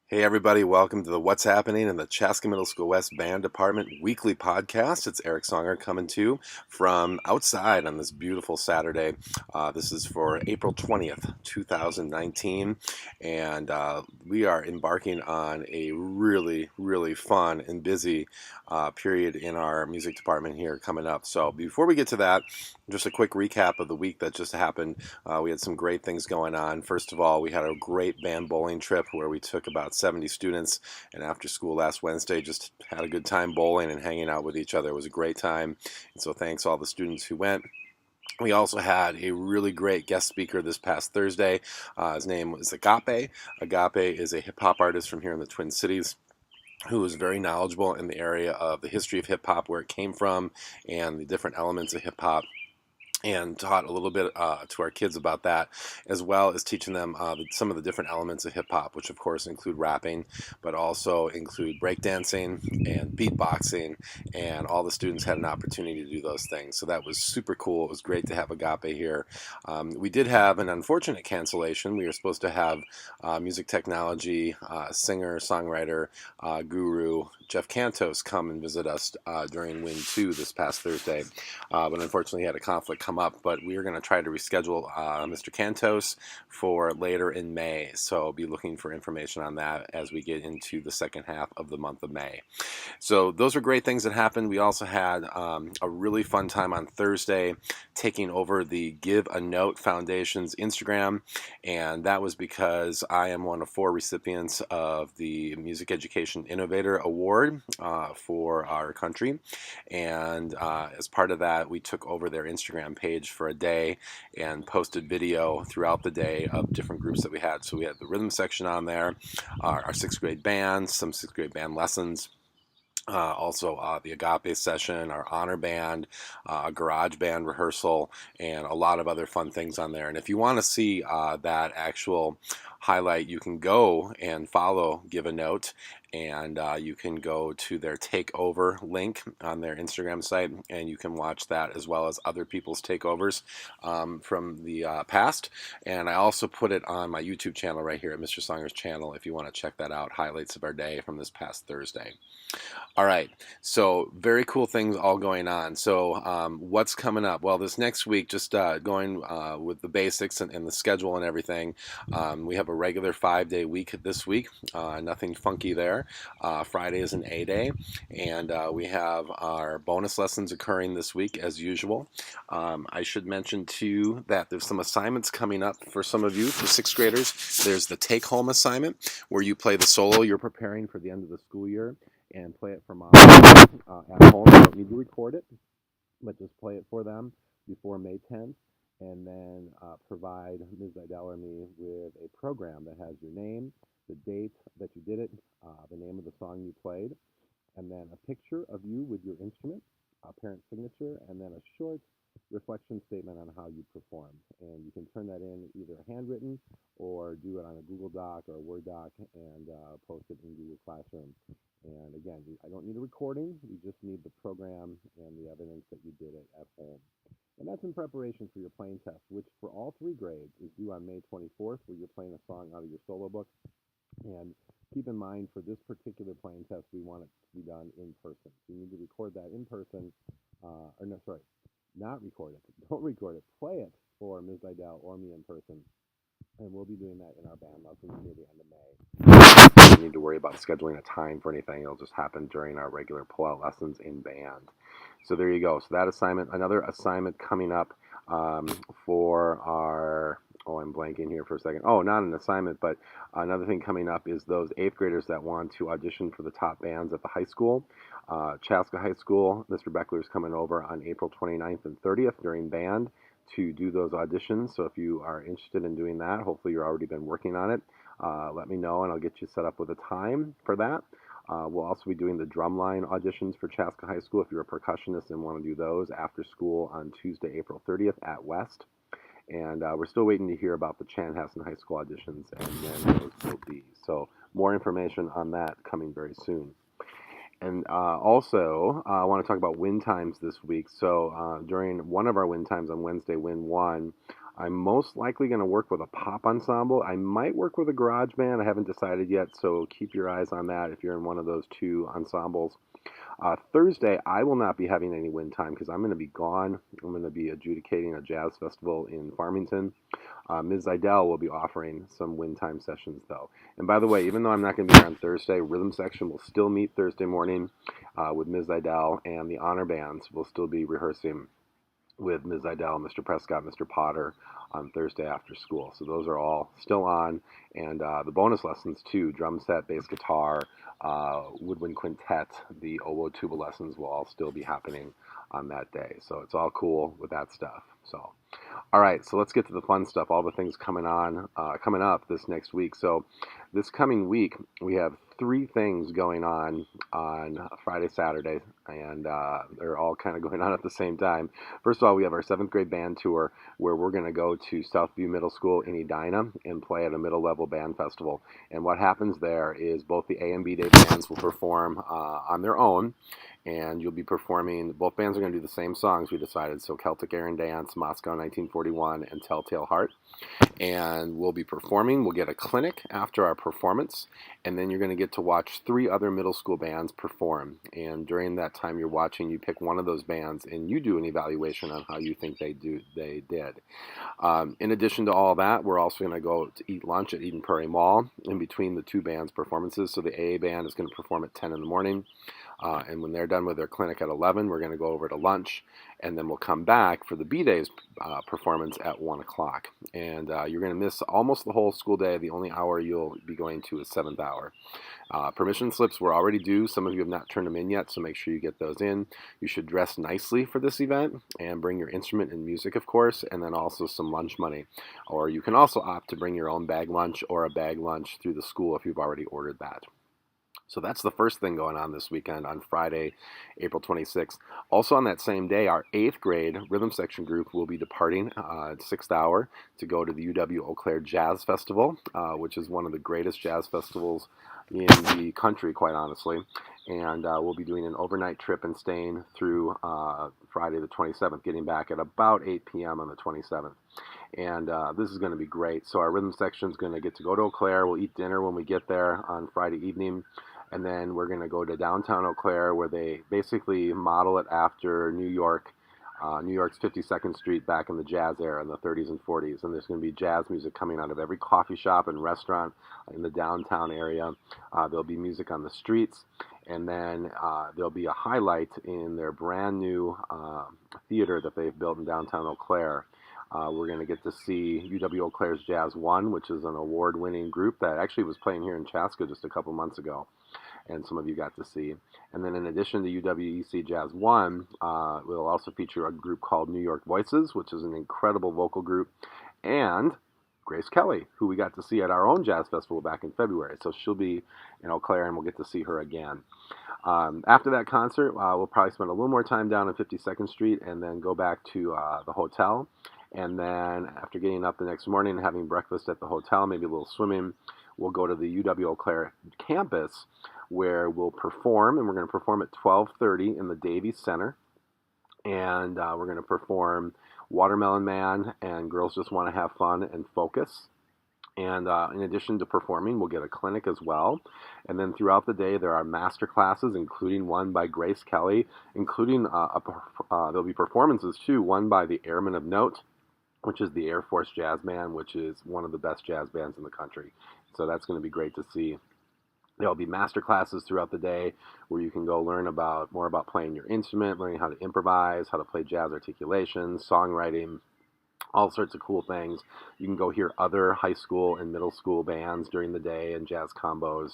Hey everybody, welcome to the What's Happening in the Chaska Middle School West Band Department weekly podcast. It's Eric Songer coming to you from outside on this beautiful Saturday. This is for April 20th, 2019, and we are embarking on a really fun and busy period in our music department here coming up. So before we get to that, just a quick recap of the week that just happened. We had some great things going on. First of all, we had a great band bowling trip where we took about 70 students, and after school last Wednesday just had a good time bowling and hanging out with each other. It was a great time, and so thanks all the students who went. We also had a really great guest speaker this past Thursday. His name was Agape. Agape is a hip-hop artist from here in the Twin Cities who is very knowledgeable in the area of the history of hip-hop, where it came from, and the different elements of hip-hop, and taught a little bit to our kids about that, as well as teaching them some of the different elements of hip-hop, which of course include rapping, but also include breakdancing and beatboxing, and all the students had an opportunity to do those things. So that was super cool. It was great to have Agape here. We did have an unfortunate cancellation. We were supposed to have music technology singer, songwriter, guru Jeff Cantos come and visit us during Win 2 this past Thursday, but unfortunately he had a conflict come up. But we are going to try to reschedule Mr. Cantos for later in May, so be looking for information on that as we get into the second half of the month of May. So those were great things that happened. We also had a really fun time on Thursday taking over the Give a Note Foundation's Instagram, and that was because I am one of 4 recipients of the Music Education Innovator Award for our country, and as part of that we took over their Instagram page for a day and posted video throughout the day of different groups that we had. So we had the rhythm section on there, our 6th grade band, some 6th grade band lessons, also the Agape session, our honor band, a garage band rehearsal, and a lot of other fun things on there. And if you want to see that actual highlight, you can go and follow Give a Note, and you can go to their takeover link on their Instagram site, and you can watch that as well as other people's takeovers from the past. And I also put it on my YouTube channel right here at Mr. Songer's channel if you want to check that out, highlights of our day from this past Thursday. All right, so very cool things all going on. So what's coming up? Well, this next week, just going with the basics and the schedule and everything, we have a regular 5-day week this week, nothing funky there. Friday is an A day, and we have our bonus lessons occurring this week as usual. I should mention too that there's some assignments coming up for some of you, for 6th graders. There's the take-home assignment where you play the solo you're preparing for the end of the school year, and play it for mom at home. You don't need to record it, but just play it for them before May 10th, and then provide Ms. Idell or me with a program that has your name, the date that you did it, the name of the song you played, and then a picture of you with your instrument, a parent signature, and then a short reflection statement on how you performed. And you can turn that in either handwritten or do it on a Google Doc or a Word doc and post it in Google Classroom. And again, I don't need a recording. You just need the program and the evidence that you did it at home. And that's in preparation for your playing test, which for all 3 grades is due on May 24th, where you're playing a song out of your solo book. And keep in mind, for this particular playing test, we want it to be done in person. So you need to record that in person, not record it. Don't record it. Play it for Ms. Idell or me in person. And we'll be doing that in our band lessons near the end of May. You don't need to worry about scheduling a time for anything. It'll just happen during our regular pull-out lessons in band. So there you go. So that assignment, another assignment coming up for our, I'm blanking here for a second. Oh, not an assignment, but another thing coming up is those 8th graders that want to audition for the top bands at the high school. Chaska High School, Mr. Beckler is coming over on April 29th and 30th during band to do those auditions. So if you are interested in doing that, hopefully you've already been working on it, let me know and I'll get you set up with a time for that. We'll also be doing the drumline auditions for Chaska High School if you're a percussionist and want to do those after school on Tuesday, April 30th at West. And we're still waiting to hear about the Chanhassen High School auditions and when those will be. So more information on that coming very soon. And also, I want to talk about win times this week. So during one of our win times on Wednesday, win 1, I'm most likely going to work with a pop ensemble. I might work with a garage band. I haven't decided yet, so keep your eyes on that if you're in one of those two ensembles. Thursday, I will not be having any wind time because I'm going to be gone. I'm going to be adjudicating a jazz festival in Farmington. Ms. Zidell will be offering some wind time sessions, though. And by the way, even though I'm not going to be here on Thursday, rhythm section will still meet Thursday morning with Ms. Zidell, and the honor bands will still be rehearsing with Ms. Idell, Mr. Prescott, Mr. Potter on Thursday after school. So those are all still on. And the bonus lessons too, drum set, bass guitar, woodwind quintet, the oboe tuba lessons will all still be happening on that day. So it's all cool with that stuff. So, all right, so let's get to the fun stuff, all the things coming up this next week. So this coming week, we have three things going on Friday, Saturday, and they're all kind of going on at the same time. First of all, we have our 7th grade band tour where we're going to go to Southview Middle School in Edina and play at a middle level band festival. And what happens there is both the A and B day bands will perform on their own, and you'll be performing, both bands are going to do the same songs we decided, so Celtic Air and Dance, Moscow 1941, and Telltale Heart. And we'll be performing. We'll get a clinic after our performance, and then you're going to get to watch 3 other middle school bands perform. And during that time you're watching, you pick one of those bands, and you do an evaluation on how you think they did. In addition to all that, we're also going to go to eat lunch at Eden Prairie Mall in between the 2 bands' performances. So the AA band is going to perform at 10 in the morning. And when they're done with their clinic at 11, we're going to go over to lunch, and then we'll come back for the B-Days performance at 1 o'clock. And you're going to miss almost the whole school day. The only hour you'll be going to is 7th hour. Permission slips were already due. Some of you have not turned them in yet, so make sure you get those in. You should dress nicely for this event and bring your instrument and music, of course, and then also some lunch money. Or you can also opt to bring your own bag lunch or a bag lunch through the school if you've already ordered that. So that's the first thing going on this weekend on Friday, April 26th. Also on that same day, our 8th grade rhythm section group will be departing at 6th hour to go to the UW-Eau Claire Jazz Festival, which is one of the greatest jazz festivals in the country, quite honestly. And we'll be doing an overnight trip and staying through Friday the 27th, getting back at about 8 p.m. on the 27th. And this is going to be great. So our rhythm section is going to get to go to Eau Claire. We'll eat dinner when we get there on Friday evening. And then we're going to go to downtown Eau Claire, where they basically model it after New York's 52nd Street back in the jazz era in the 30s and 40s. And there's going to be jazz music coming out of every coffee shop and restaurant in the downtown area. There'll be music on the streets. And then there'll be a highlight in their brand new theater that they've built in downtown Eau Claire. We're going to get to see UW-Eau Claire's Jazz 1, which is an award-winning group that actually was playing here in Chaska just a couple months ago, and some of you got to see. And then in addition to UW-EC Jazz 1, we'll also feature a group called New York Voices, which is an incredible vocal group, and Grace Kelly, who we got to see at our own jazz festival back in February. So she'll be in Eau Claire, and we'll get to see her again. After that concert, we'll probably spend a little more time down on 52nd Street and then go back to the hotel. And then after getting up the next morning and having breakfast at the hotel, maybe a little swimming, we'll go to the UW-Eau Claire campus where we'll perform, and we're going to perform at 12:30 in the Davies Center. And we're going to perform Watermelon Man and Girls Just Want to Have Fun and Focus. And in addition to performing, we'll get a clinic as well. And then throughout the day, there are master classes, including one by Grace Kelly, including there'll be performances too, one by the Airmen of Note, which is the Air Force Jazz Band, which is one of the best jazz bands in the country. So that's going to be great to see. There'll be master classes throughout the day where you can go learn more about playing your instrument, learning how to improvise, how to play jazz articulation, songwriting, all sorts of cool things. You can go hear other high school and middle school bands during the day and jazz combos.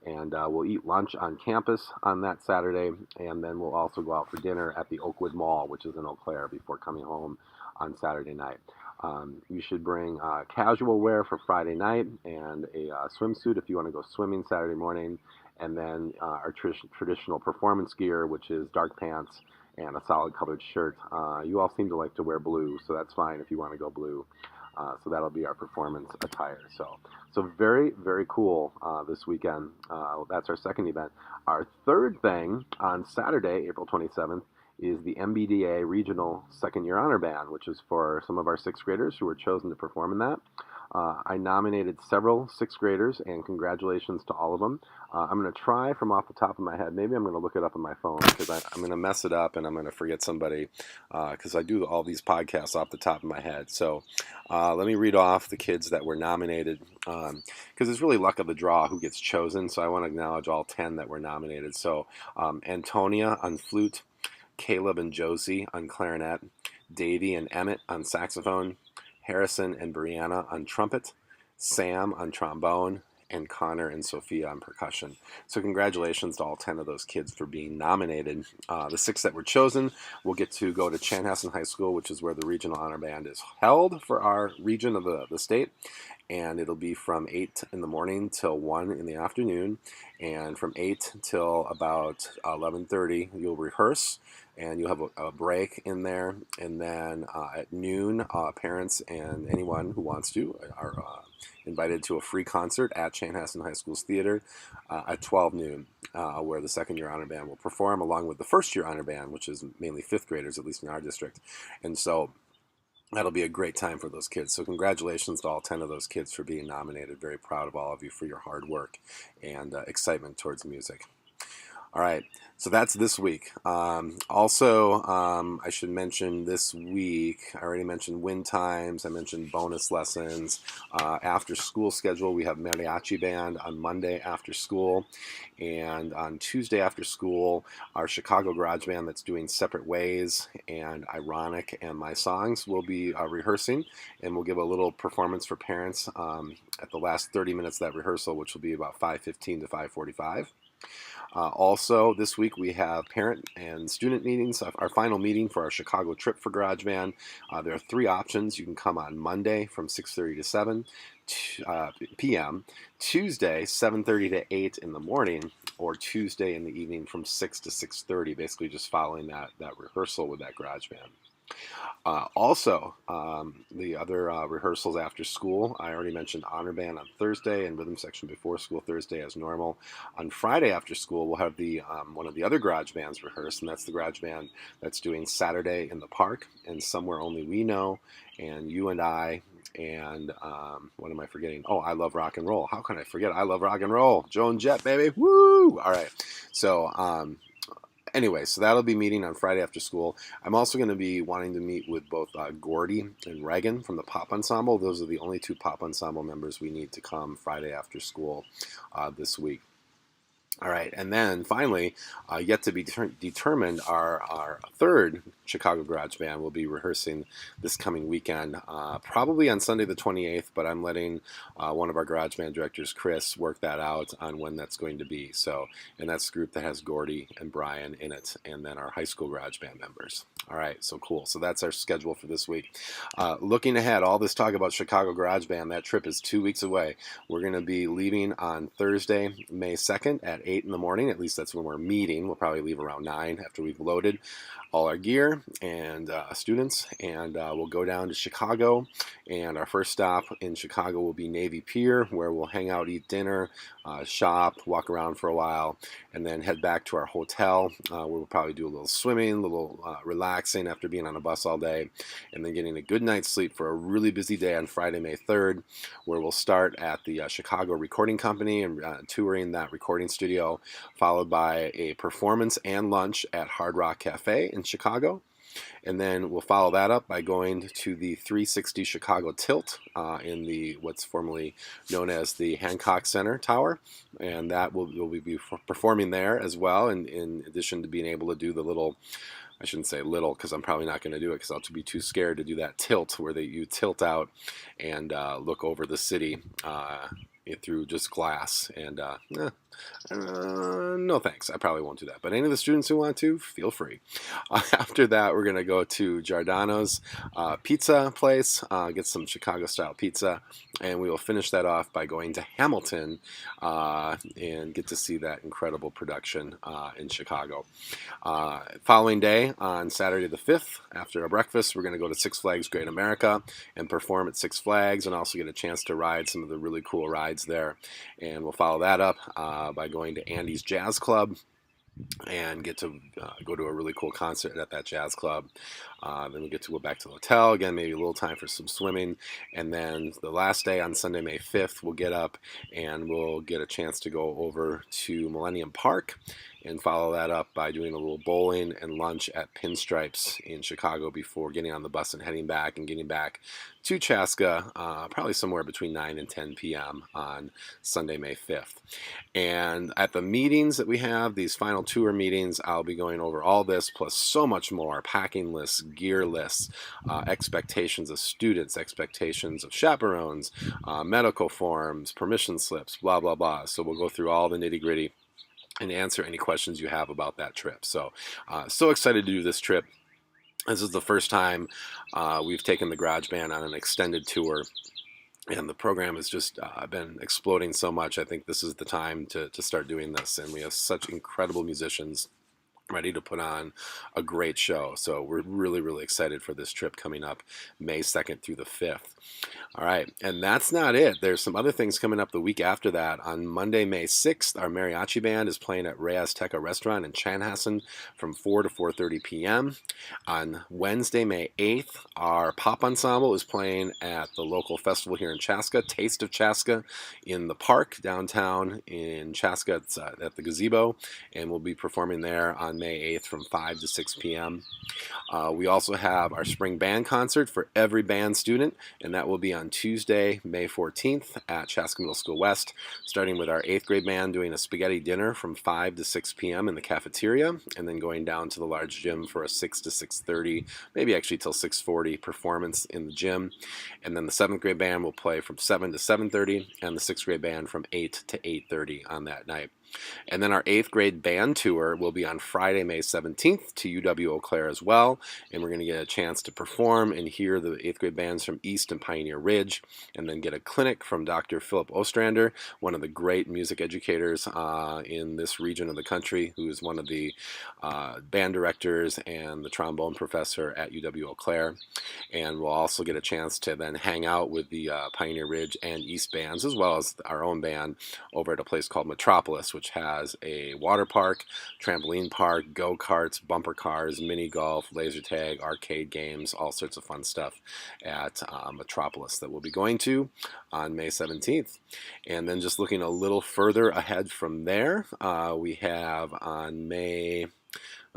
And we'll eat lunch on campus on that Saturday, and then we'll also go out for dinner at the Oakwood Mall, which is in Eau Claire, before coming home on Saturday night. You should bring casual wear for Friday night and a swimsuit if you want to go swimming Saturday morning, and then our traditional performance gear, which is dark pants and a solid colored shirt. You all seem to like to wear blue, so that's fine if you want to go blue. So that'll be our performance attire. So very, very cool this weekend. That's our second event. Our third thing on Saturday, April 27th, is the MBDA Regional Second Year Honor Band, which is for some of our sixth graders who were chosen to perform in that. I nominated several sixth graders, and congratulations to all of them. I'm going to try from off the top of my head. Maybe I'm going to look it up on my phone because I'm going to mess it up and I'm going to forget somebody because I do all these podcasts off the top of my head. So let me read off the kids that were nominated because it's really luck of the draw who gets chosen. So I want to acknowledge all 10 that were nominated. So Antonia on flute, Caleb and Josie on clarinet, Davey and Emmett on saxophone, Harrison and Brianna on trumpet, Sam on trombone, and Connor and Sophia on percussion. So congratulations to all 10 of those kids for being nominated. The 6 that were chosen will get to go to Chanhassen High School, which is where the Regional Honor Band is held for our region of the state. And it'll be from 8 in the morning till 1 in the afternoon. And from 8 till about 11:30, you'll rehearse. And you'll have a break in there. And then at noon, parents and anyone who wants to are invited to a free concert at Chanhassen High School's theater at 12 noon, where the second year honor band will perform along with the first year honor band, which is mainly fifth graders, at least in our district. And so that'll be a great time for those kids. So congratulations to all 10 of those kids for being nominated. Very proud of all of you for your hard work and excitement towards music. All right, so that's this week. Also, I should mention this week, I already mentioned wind times, I mentioned bonus lessons. After school schedule, we have mariachi band on Monday after school. And on Tuesday after school, our Chicago Garage Band that's doing Separate Ways and Ironic and My Songs will be rehearsing. And we'll give a little performance for parents at the last 30 minutes of that rehearsal, which will be about 5:15 to 5:45. Also, this week we have parent and student meetings. Our final meeting for our Chicago trip for Garage Band. There are 3 options. You can come on Monday from 6:30 to 7 p.m., Tuesday 7:30 to 8 in the morning, or Tuesday in the evening from 6 to 6:30, basically just following that rehearsal with that Garage Band. Also, the other rehearsals after school, I already mentioned Honor Band on Thursday and Rhythm Section before school Thursday as normal. On Friday after school, we'll have the one of the other garage bands rehearse, and that's the garage band that's doing Saturday in the Park and Somewhere Only We Know, and You and I, and what am I forgetting? Oh, I Love Rock and Roll. How can I forget I Love Rock and Roll? Joan Jett, baby. Woo! All right. So, anyway, so that'll be meeting on Friday after school. I'm also going to be wanting to meet with both Gordy and Reagan from the Pop Ensemble. Those are the only 2 Pop Ensemble members we need to come Friday after school this week. All right, and then finally, yet to be determined, our third Chicago Garage Band will be rehearsing this coming weekend, probably on Sunday the 28th, but I'm letting one of our Garage Band directors, Chris, work that out on when that's going to be. So, and that's the group that has Gordy and Brian in it, and then our high school Garage Band members. All right, so cool. So that's our schedule for this week. Looking ahead, all this talk about Chicago Garage Band, that trip is 2 weeks away. We're going to be leaving on Thursday, May 2nd at 8 in the morning. At least that's when we're meeting. We'll probably leave around 9 after we've loaded all our gear and students, and we'll go down to Chicago, and our first stop in Chicago will be Navy Pier, where we'll hang out, eat dinner, shop, walk around for a while, and then head back to our hotel, where we'll probably do a little swimming, a little relaxing after being on a bus all day, and then getting a good night's sleep for a really busy day on Friday, May 3rd, where we'll start at the Chicago Recording Company and touring that recording studio, followed by a performance and lunch at Hard Rock Cafe in Chicago. And then we'll follow that up by going to the 360 Chicago Tilt in the what's formerly known as the Hancock Center Tower, and that we'll be performing there as well. And in addition to being able to do the little, I shouldn't say little because I'm probably not going to do it because I'll be too scared to do that tilt where you tilt out and look over the city through just glass, and no thanks, I probably won't do that, but any of the students who want to, feel free. After that, we're going to go to Giordano's pizza place, get some Chicago style pizza, and we will finish that off by going to Hamilton and get to see that incredible production in Chicago. Following day, on Saturday the 5th, after a breakfast, we're going to go to Six Flags Great America and perform at Six Flags, and also get a chance to ride some of the really cool rides there. And we'll follow that up by going to Andy's Jazz Club and get to go to a really cool concert at that jazz club. Then we get to go back to the hotel again, maybe a little time for some swimming. And then the last day on Sunday, May 5th, we'll get up and we'll get a chance to go over to Millennium Park and follow that up by doing a little bowling and lunch at Pinstripes in Chicago before getting on the bus and heading back and getting back to Chaska, probably somewhere between 9 and 10 p.m. on Sunday, May 5th. And at the meetings that we have, these final tour meetings, I'll be going over all this plus so much more: packing lists, gear lists, expectations of students, expectations of chaperones, medical forms, permission slips, blah, blah, blah. So we'll go through all the nitty gritty and answer any questions you have about that trip. So, so excited to do this trip. This is the first time we've taken the Garage Band on an extended tour, and the program has just been exploding so much. I think this is the time to start doing this, and we have such incredible musicians ready to put on a great show. So we're really, really excited for this trip coming up May 2nd through the 5th. All right, and that's not it. There's some other things coming up the week after that. On Monday, May 6th, our mariachi band is playing at Rey Azteca Restaurant in Chanhassen from 4 to 4:30 p.m. On Wednesday, May 8th, our pop ensemble is playing at the local festival here in Chaska, Taste of Chaska, in the park downtown in Chaska. It's at the gazebo, and we'll be performing there on May 8th from 5 to 6 p.m. We also have our spring band concert for every band student, and that will be on Tuesday, May 14th at Chaska Middle School West, starting with our 8th grade band doing a spaghetti dinner from 5 to 6 p.m. in the cafeteria, and then going down to the large gym for a 6 to 6:30, maybe actually till 6:40 performance in the gym. And then the 7th grade band will play from 7 to 7:30, and the 6th grade band from 8 to 8:30 on that night. And then our 8th grade band tour will be on Friday, May 17th to UW-Eau Claire as well. And we're going to get a chance to perform and hear the 8th grade bands from East and Pioneer Ridge, and then get a clinic from Dr. Philip Ostrander, one of the great music educators in this region of the country, who is one of the band directors and the trombone professor at UW-Eau Claire. And we'll also get a chance to then hang out with the Pioneer Ridge and East bands, as well as our own band, over at a place called Metropolis, which has a water park, trampoline park, go-karts, bumper cars, mini golf, laser tag, arcade games, all sorts of fun stuff at Metropolis that we'll be going to on May 17th. And then just looking a little further ahead from there, we have on May...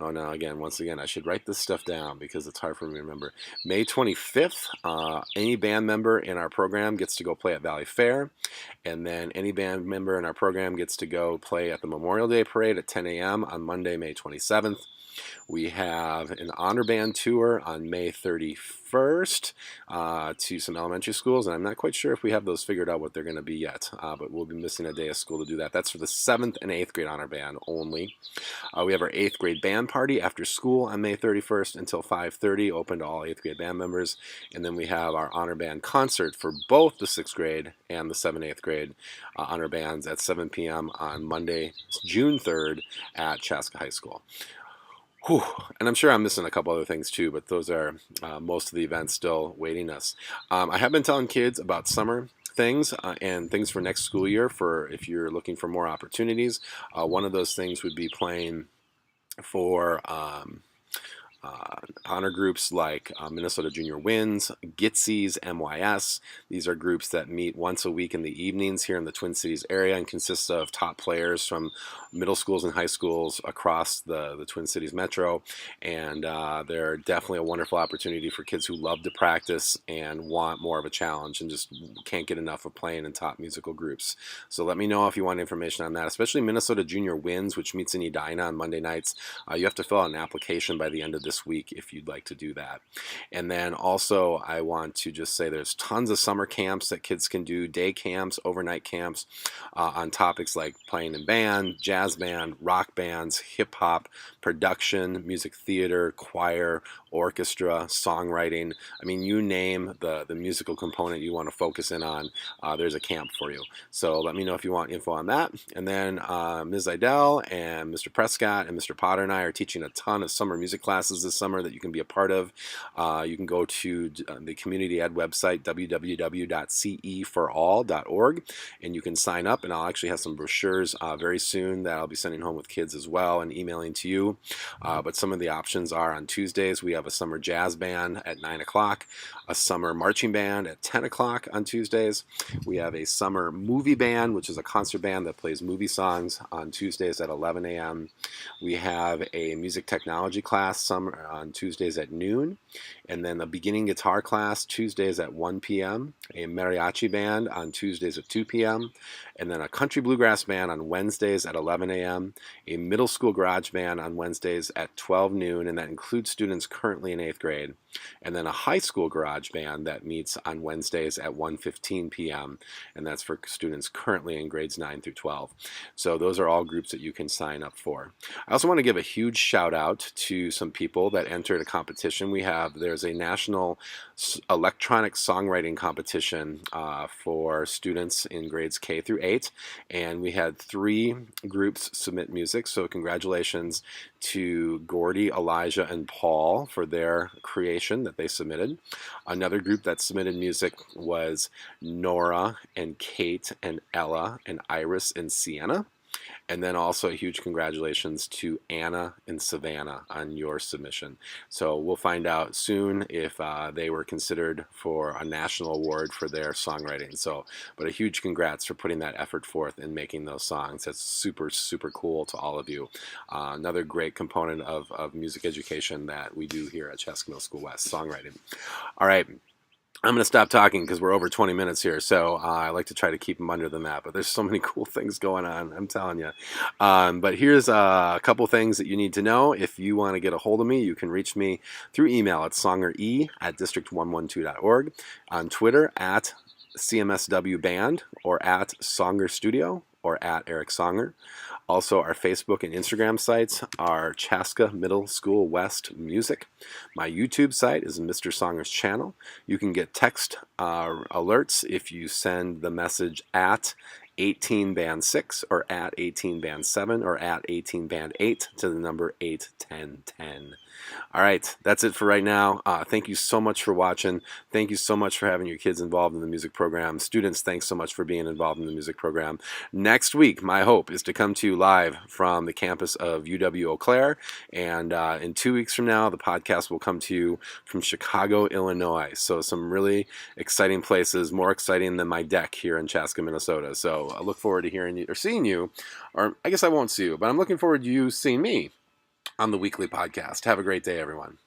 Oh no, once again, I should write this stuff down because it's hard for me to remember. May 25th, any band member in our program gets to go play at Valley Fair. And then any band member in our program gets to go play at the Memorial Day Parade at 10 a.m. on Monday, May 27th. We have an honor band tour on May 31st to some elementary schools, and I'm not quite sure if we have those figured out what they're going to be yet, but we'll be missing a day of school to do that. That's for the 7th and 8th grade honor band only. We have our 8th grade band party after school on May 31st until 5:30, open to all 8th grade band members. And then we have our honor band concert for both the 6th grade and the 7th, 8th grade honor bands at 7 p.m. on Monday, June 3rd at Chaska High School. Whew. And I'm sure I'm missing a couple other things too, but those are most of the events still waiting us. I have been telling kids about summer things and things for next school year for if you're looking for more opportunities. One of those things would be playing for honor groups like Minnesota Junior Winds, Gitsy's, MYS. These are groups that meet once a week in the evenings here in the Twin Cities area and consist of top players from middle schools and high schools across the Twin Cities metro. And they're definitely a wonderful opportunity for kids who love to practice and want more of a challenge and just can't get enough of playing in top musical groups. So let me know if you want information on that, especially Minnesota Junior Winds, which meets in Edina on Monday nights. You have to fill out an application by the end of this week if you'd like to do that. And then also I want to just say there's tons of summer camps that kids can do, day camps, overnight camps on topics like playing in band, jazz band, rock bands, hip hop, production, music theater, choir, orchestra, songwriting. I mean, you name the musical component you want to focus in on, there's a camp for you. So let me know if you want info on that. And then Ms. Idell and Mr. Prescott and Mr. Potter and I are teaching a ton of summer music classes this summer that you can be a part of. You can go to the community ed website, www.ceforall.org, and you can sign up, and I'll actually have some brochures very soon that I'll be sending home with kids as well and emailing to you. But some of the options are on Tuesdays, we have a summer jazz band at 9 o'clock, a summer marching band at 10 o'clock on Tuesdays. We have a summer movie band, which is a concert band that plays movie songs on Tuesdays at 11 a.m. We have a music technology class on Tuesdays at noon, and then a beginning guitar class Tuesdays at 1 p.m., a mariachi band on Tuesdays at 2 p.m., and then a country bluegrass band on Wednesdays at 11 a.m., a middle school garage band on Wednesdays at 12 noon, and that includes students currently in 8th grade, and then a high school garage band that meets on Wednesdays at 1:15 p.m., and that's for students currently in grades 9 through 12. So those are all groups that you can sign up for. I also want to give a huge shout out to some people that entered a competition. There's a national electronic songwriting competition for students in grades K through 8, and we had 3 groups submit music, so congratulations to Gordy, Elijah, and Paul for their creation that they submitted. Another group that submitted music was Nora and Kate and Ella and Iris and Sienna. And then also a huge congratulations to Anna and Savannah on your submission. So we'll find out soon if they were considered for a national award for their songwriting. But a huge congrats for putting that effort forth and making those songs. That's super, super cool to all of you. Another great component of music education that we do here at Chaska Middle School West, songwriting. All right. I'm going to stop talking because we're over 20 minutes here, so I like to try to keep them under the map, but there's so many cool things going on, I'm telling you. But here's a couple things that you need to know. If you want to get a hold of me, you can reach me through email at songere@district112.org, on Twitter at CMSW Band, or at Songer Studio, or at Eric Songer. Also, our Facebook and Instagram sites are Chaska Middle School West Music. My YouTube site is Mr. Songer's channel. You can get text alerts if you send the message at 18band6 or at 18band7 or at 18band8 to the number 81010. All right, that's it for right now. Thank you so much for watching. Thank you so much for having your kids involved in the music program. Students, thanks so much for being involved in the music program. Next week, my hope is to come to you live from the campus of UW-Eau Claire, and in 2 weeks from now, the podcast will come to you from Chicago, Illinois. So some really exciting places, more exciting than my deck here in Chaska, Minnesota. So I look forward to hearing you or seeing you, or I guess I won't see you, but I'm looking forward to you seeing me on the weekly podcast. Have a great day, everyone.